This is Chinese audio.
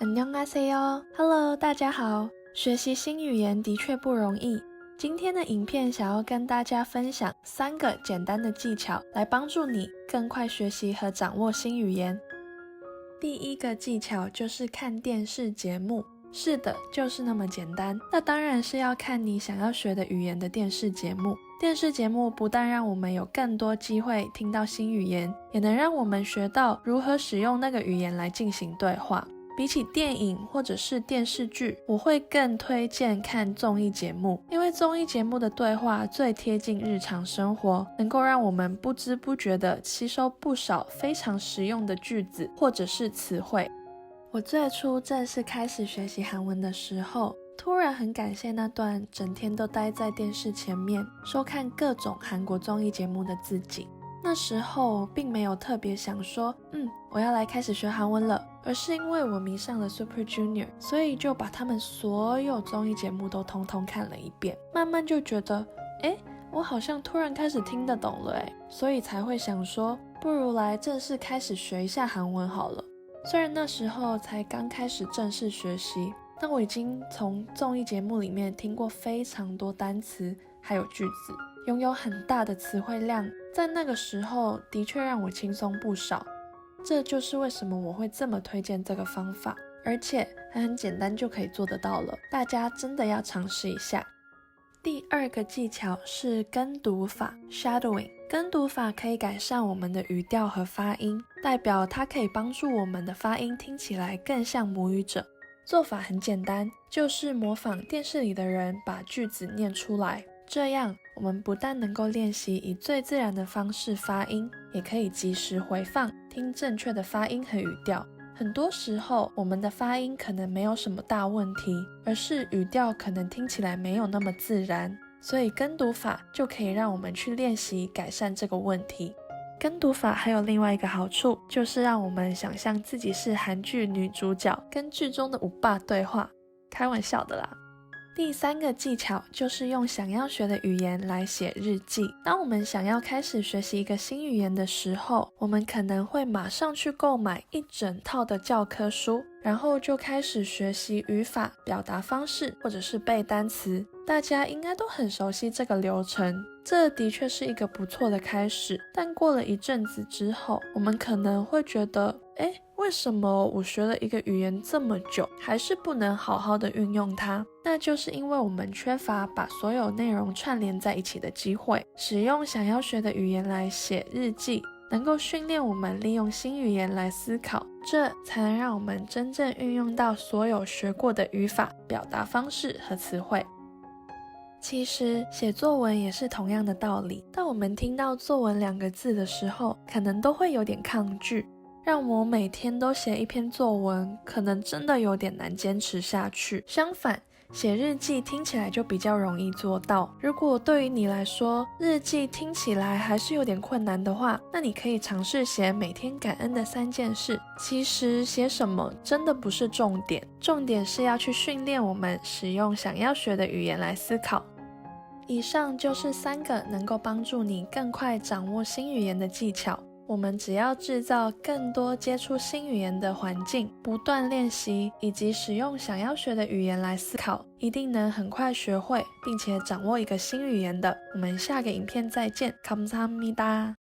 안녕하세요，Hello，大家好。学习新语言的确不容易。今天的影片想要跟大家分享3个简单的技巧，来帮助你更快学习和掌握新语言。第一个技巧就是看电视节目。是的，就是那么简单。那当然是要看你想要学的语言的电视节目。电视节目不但让我们有更多机会听到新语言，也能让我们学到如何使用那个语言来进行对话。比起电影或者是电视剧，我会更推荐看综艺节目，因为综艺节目的对话最贴近日常生活，能够让我们不知不觉地吸收不少非常实用的句子或者是词汇。我最初正式开始学习韩文的时候，突然很感谢那段整天都待在电视前面收看各种韩国综艺节目的自己。那时候并没有特别想说我要来开始学韩文了，而是因为我迷上了 Super Junior， 所以就把他们所有综艺节目都通通看了一遍，慢慢就觉得我好像突然开始听得懂了所以才会想说不如来正式开始学一下韩文好了。虽然那时候才刚开始正式学习，但我已经从综艺节目里面听过非常多单词还有句子，拥有很大的词汇量，在那个时候的确让我轻松不少。这就是为什么我会这么推荐这个方法，而且还很简单就可以做得到了，大家真的要尝试一下。第二个技巧是跟读法 shadowing。 跟读法可以改善我们的语调和发音，代表它可以帮助我们的发音听起来更像母语者。做法很简单，就是模仿电视里的人把句子念出来，这样我们不但能够练习以最自然的方式发音，也可以及时回放听正确的发音和语调。很多时候我们的发音可能没有什么大问题，而是语调可能听起来没有那么自然，所以跟读法就可以让我们去练习改善这个问题。跟读法还有另外一个好处，就是让我们想象自己是韩剧女主角跟剧中的欧巴对话，开玩笑的啦。第3个技巧就是用想要学的语言来写日记。当我们想要开始学习一个新语言的时候，我们可能会马上去购买一整套的教科书，然后就开始学习语法、表达方式或者是背单词。大家应该都很熟悉这个流程，这的确是一个不错的开始。但过了一阵子之后，我们可能会觉得为什么我学了一个语言这么久，还是不能好好的运用它？那就是因为我们缺乏把所有内容串联在一起的机会。使用想要学的语言来写日记，能够训练我们利用新语言来思考，这才能让我们真正运用到所有学过的语法、表达方式和词汇。其实写作文也是同样的道理，当我们听到作文2个字的时候，可能都会有点抗拒。让我每天都写一篇作文，可能真的有点难坚持下去。相反，写日记听起来就比较容易做到。如果对于你来说，日记听起来还是有点困难的话，那你可以尝试写每天感恩的3件事。其实写什么真的不是重点，重点是要去训练我们使用想要学的语言来思考。以上就是3个能够帮助你更快掌握新语言的技巧。我们只要制造更多接触新语言的环境，不断练习，以及使用想要学的语言来思考，一定能很快学会并且掌握一个新语言的。我们下个影片再见，감사합니다。